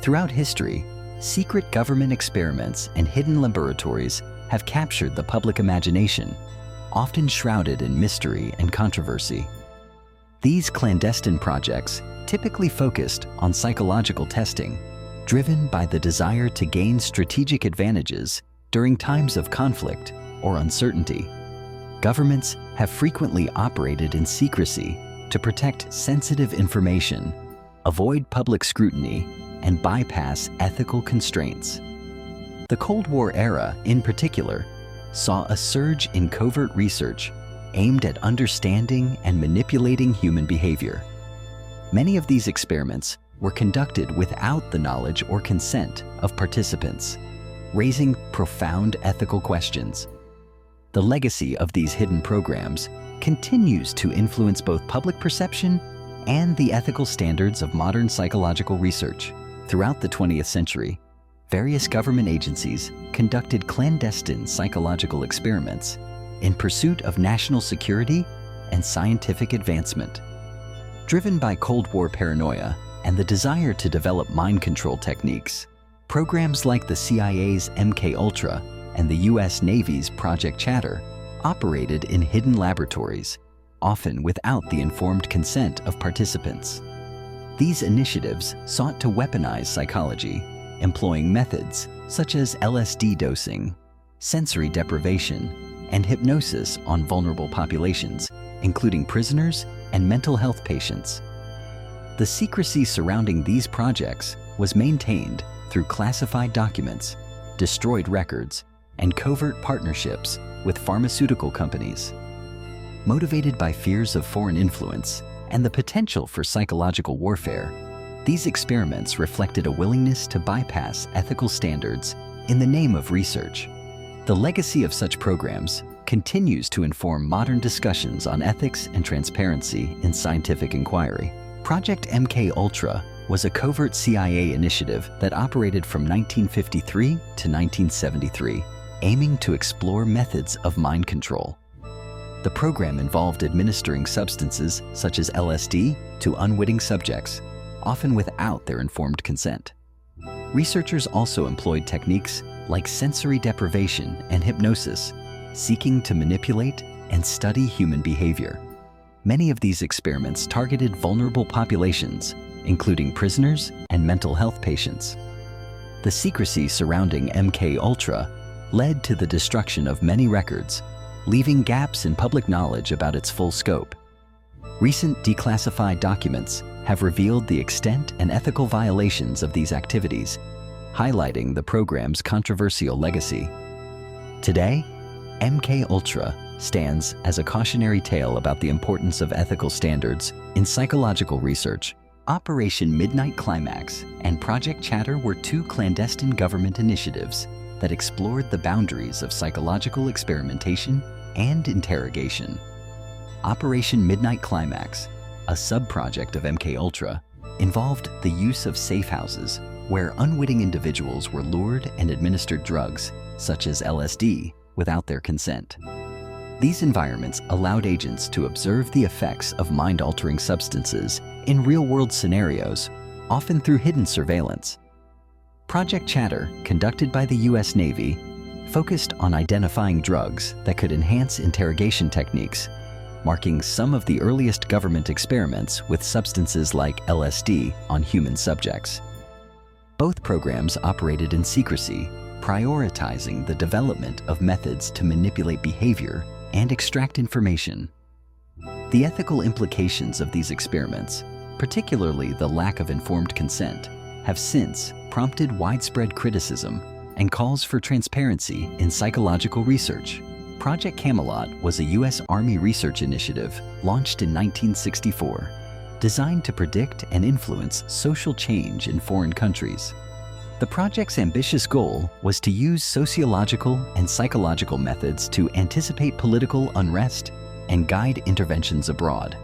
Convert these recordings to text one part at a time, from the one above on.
Throughout history, secret government experiments and hidden laboratories have captured the public imagination, often shrouded in mystery and controversy. These clandestine projects typically focused on psychological testing, driven by the desire to gain strategic advantages during times of conflict or uncertainty. Governments have frequently operated in secrecy to protect sensitive information, avoid public scrutiny, and bypass ethical constraints. The Cold War era, in particular, saw a surge in covert research aimed at understanding and manipulating human behavior. Many of these experiments were conducted without the knowledge or consent of participants, raising profound ethical questions. The legacy of these hidden programs continues to influence both public perception and the ethical standards of modern psychological research. Throughout the 20th century, various government agencies conducted clandestine psychological experiments in pursuit of national security and scientific advancement. Driven by Cold War paranoia and the desire to develop mind control techniques, programs like the CIA's MKUltra and the US Navy's Project Chatter operated in hidden laboratories, often without the informed consent of participants. These initiatives sought to weaponize psychology, employing methods such as LSD dosing, sensory deprivation, and hypnosis on vulnerable populations, including prisoners and mental health patients. The secrecy surrounding these projects was maintained through classified documents, destroyed records, and covert partnerships with pharmaceutical companies. Motivated by fears of foreign influence and the potential for psychological warfare, these experiments reflected a willingness to bypass ethical standards in the name of research. The legacy of such programs continues to inform modern discussions on ethics and transparency in scientific inquiry. Project MKUltra was a covert CIA initiative that operated from 1953 to 1973, aiming to explore methods of mind control. The program involved administering substances such as LSD to unwitting subjects, often without their informed consent. Researchers also employed techniques like sensory deprivation and hypnosis, seeking to manipulate and study human behavior. Many of these experiments targeted vulnerable populations, including prisoners and mental health patients. The secrecy surrounding MKUltra led to the destruction of many records, leaving gaps in public knowledge about its full scope. Recent declassified documents have revealed the extent and ethical violations of these activities, highlighting the program's controversial legacy. Today, MKUltra stands as a cautionary tale about the importance of ethical standards in psychological research. Operation Midnight Climax and Project Chatter were two clandestine government initiatives that explored the boundaries of psychological experimentation and interrogation. Operation Midnight Climax, a sub-project of MKUltra, involved the use of safe houses where unwitting individuals were lured and administered drugs, such as LSD, without their consent. These environments allowed agents to observe the effects of mind-altering substances in real-world scenarios, often through hidden surveillance. Project Chatter, conducted by the US Navy, focused on identifying drugs that could enhance interrogation techniques, marking some of the earliest government experiments with substances like LSD on human subjects. Both programs operated in secrecy, prioritizing the development of methods to manipulate behavior and extract information. The ethical implications of these experiments, particularly the lack of informed consent, have since prompted widespread criticism and calls for transparency in psychological research. Project Camelot was a U.S. Army research initiative launched in 1964, designed to predict and influence social change in foreign countries. The project's ambitious goal was to use sociological and psychological methods to anticipate political unrest and guide interventions abroad.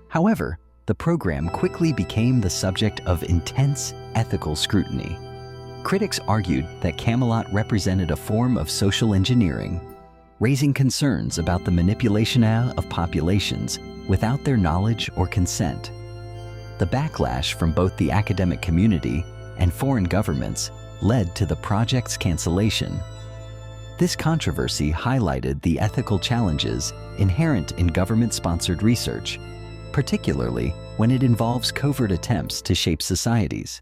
However, the program quickly became the subject of intense ethical scrutiny. Critics argued that Camelot represented a form of social engineering, raising concerns about the manipulation of populations without their knowledge or consent. The backlash from both the academic community and foreign governments led to the project's cancellation. This controversy highlighted the ethical challenges inherent in government-sponsored research, particularly when it involves covert attempts to shape societies.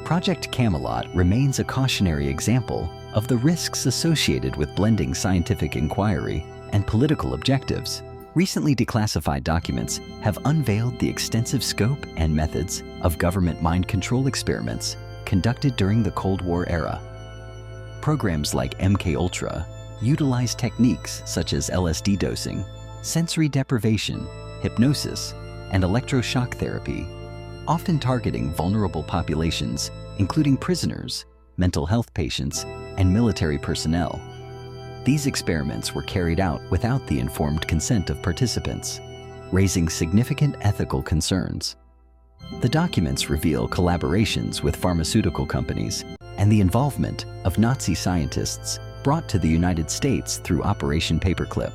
Project Camelot remains a cautionary example of the risks associated with blending scientific inquiry and political objectives. Recently declassified documents have unveiled the extensive scope and methods of government mind control experiments conducted during the Cold War era. Programs like MKUltra utilize techniques such as LSD dosing, sensory deprivation, hypnosis, and electroshock therapy, often targeting vulnerable populations, including prisoners, mental health patients, and military personnel. These experiments were carried out without the informed consent of participants, raising significant ethical concerns. The documents reveal collaborations with pharmaceutical companies and the involvement of Nazi scientists brought to the United States through Operation Paperclip.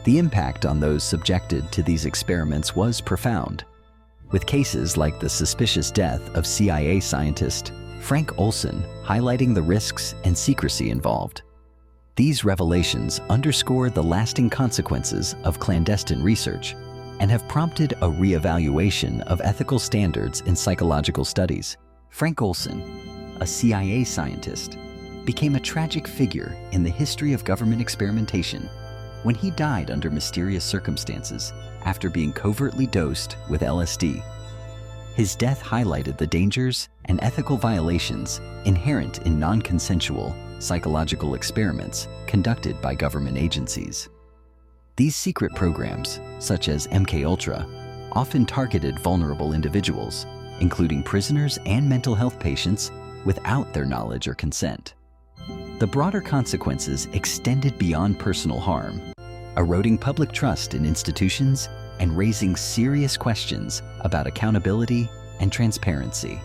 The impact on those subjected to these experiments was profound, with cases like the suspicious death of CIA scientist Frank Olson highlighting the risks and secrecy involved. These revelations underscore the lasting consequences of clandestine research and have prompted a re-evaluation of ethical standards in psychological studies. Frank Olson, a CIA scientist, became a tragic figure in the history of government experimentation when he died under mysterious circumstances after being covertly dosed with LSD. His death highlighted the dangers and ethical violations inherent in non-consensual psychological experiments conducted by government agencies. These secret programs, such as MKUltra, often targeted vulnerable individuals, including prisoners and mental health patients, without their knowledge or consent. The broader consequences extended beyond personal harm, eroding public trust in institutions and raising serious questions about accountability and transparency.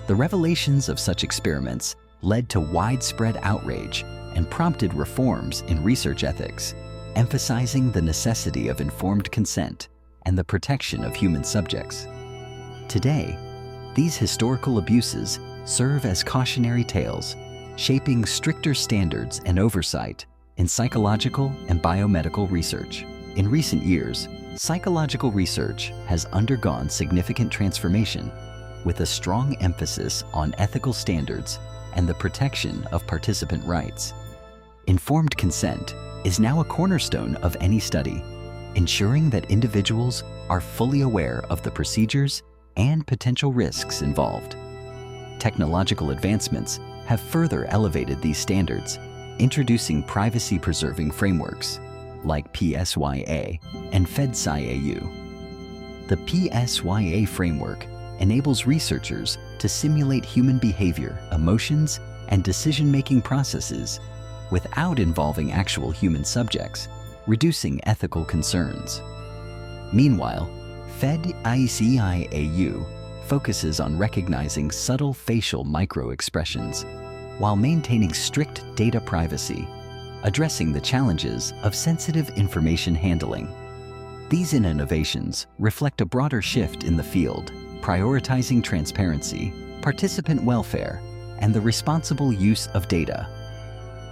The revelations of such experiments led to widespread outrage and prompted reforms in research ethics, emphasizing the necessity of informed consent and the protection of human subjects. Today, these historical abuses serve as cautionary tales, shaping stricter standards and oversight in psychological and biomedical research. In recent years, psychological research has undergone significant transformation, with a strong emphasis on ethical standards and the protection of participant rights. Informed consent is now a cornerstone of any study, ensuring that individuals are fully aware of the procedures and potential risks involved. Technological advancements have further elevated these standards, introducing privacy-preserving frameworks like PSYA and FedSci-AU. The PSYA framework enables researchers to simulate human behavior, emotions, and decision-making processes without involving actual human subjects, reducing ethical concerns. Meanwhile, FedSci-AU focuses on recognizing subtle facial micro-expressions while maintaining strict data privacy, addressing the challenges of sensitive information handling. These innovations reflect a broader shift in the field, prioritizing transparency, participant welfare, and the responsible use of data.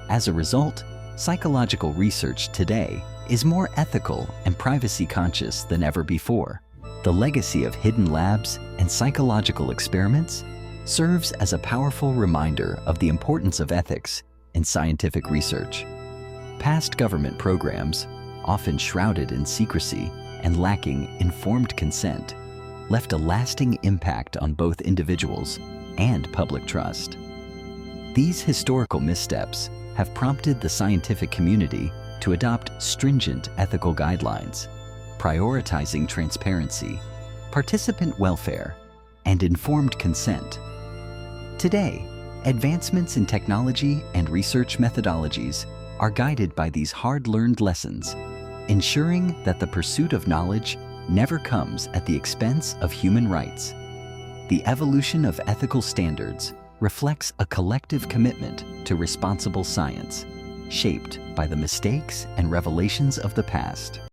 As a result, psychological research today is more ethical and privacy-conscious than ever before. The legacy of hidden labs and psychological experiments serves as a powerful reminder of the importance of ethics in scientific research. Past government programs, often shrouded in secrecy and lacking informed consent, left a lasting impact on both individuals and public trust. These historical missteps have prompted the scientific community to adopt stringent ethical guidelines, prioritizing transparency, participant welfare, and informed consent. Today, advancements in technology and research methodologies are guided by these hard-learned lessons, ensuring that the pursuit of knowledge never comes at the expense of human rights. The evolution of ethical standards reflects a collective commitment to responsible science, shaped by the mistakes and revelations of the past.